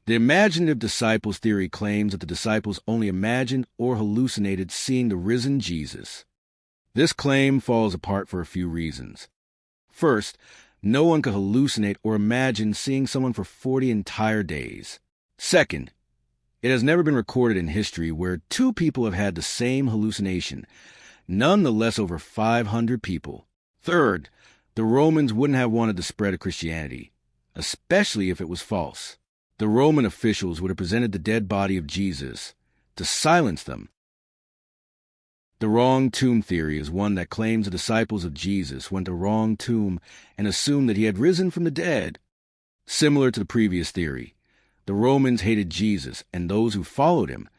The imaginative disciples theory claims that the disciples only imagined or hallucinated seeing the risen Jesus. This claim falls apart for a few reasons. First, no one could hallucinate or imagine seeing someone for 40 entire days. Second, it has never been recorded in history where two people have had the same hallucination, nonetheless over 500 people. Third, the Romans wouldn't have wanted the spread of Christianity, especially if it was false. The Roman officials would have presented the dead body of Jesus to silence them. The wrong tomb theory is one that claims the disciples of Jesus went to the wrong tomb and assumed that he had risen from the dead. Similar to the previous theory, the Romans hated Jesus and those who followed him,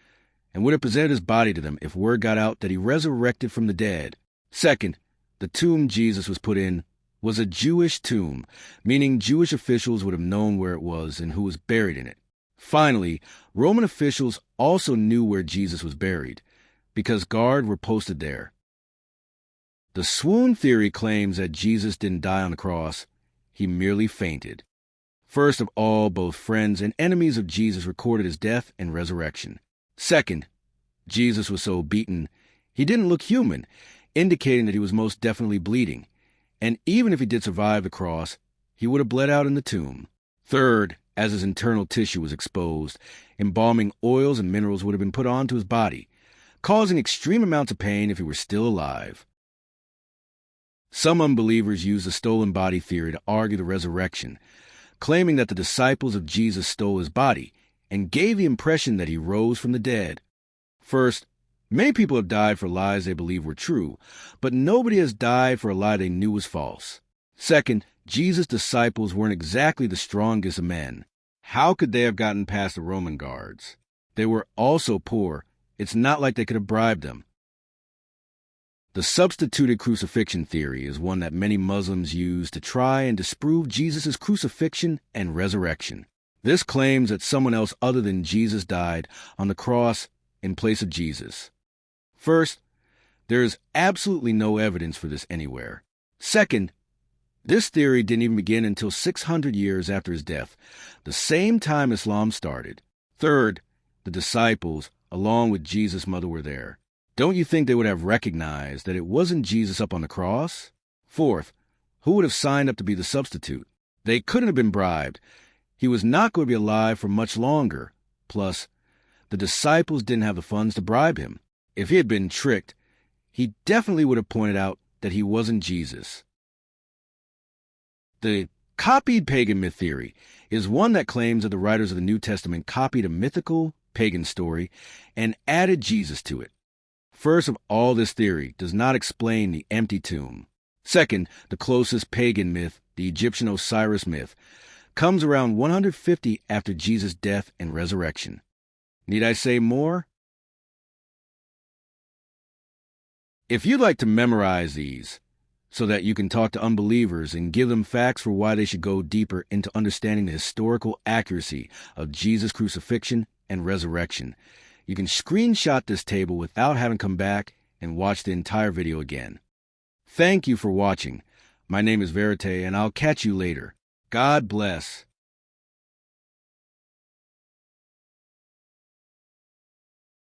and would have presented his body to them if word got out that he resurrected from the dead. Second, the tomb Jesus was put in was a Jewish tomb, meaning Jewish officials would have known where it was and who was buried in it. Finally, Roman officials also knew where Jesus was buried, because guards were posted there. The swoon theory claims that Jesus didn't die on the cross, he merely fainted. First of all, both friends and enemies of Jesus recorded his death and resurrection. Second, Jesus was so beaten, he didn't look human, indicating that he was most definitely bleeding. And even if he did survive the cross, he would have bled out in the tomb. Third, as his internal tissue was exposed, embalming oils and minerals would have been put onto his body, causing extreme amounts of pain if he were still alive. Some unbelievers use the stolen body theory to argue the resurrection, claiming that the disciples of Jesus stole his body and gave the impression that he rose from the dead. First, many people have died for lies they believe were true, but nobody has died for a lie they knew was false. Second, Jesus' disciples weren't exactly the strongest of men. How could they have gotten past the Roman guards? They were also poor. It's not like they could have bribed them. The substituted crucifixion theory is one that many Muslims use to try and disprove Jesus' crucifixion and resurrection. This claims that someone else other than Jesus died on the cross in place of Jesus. First, there is absolutely no evidence for this anywhere. Second, this theory didn't even begin until 600 years after his death, the same time Islam started. Third, the disciples, along with Jesus' mother, were there. Don't you think they would have recognized that it wasn't Jesus up on the cross? Fourth, who would have signed up to be the substitute? They couldn't have been bribed. He was not going to be alive for much longer. Plus, the disciples didn't have the funds to bribe him. If he had been tricked, he definitely would have pointed out that he wasn't Jesus. The copied pagan myth theory is one that claims that the writers of the New Testament copied a mythical pagan story and added Jesus to it. First of all, this theory does not explain the empty tomb. Second, the closest pagan myth, the Egyptian Osiris myth, comes around 150 after Jesus' death and resurrection. Need I say more? If you'd like to memorize these so that you can talk to unbelievers and give them facts for why they should go deeper into understanding the historical accuracy of Jesus' crucifixion and resurrection, you can screenshot this table without having to come back and watch the entire video again. Thank you for watching. My name is Verite, and I'll catch you later. God bless.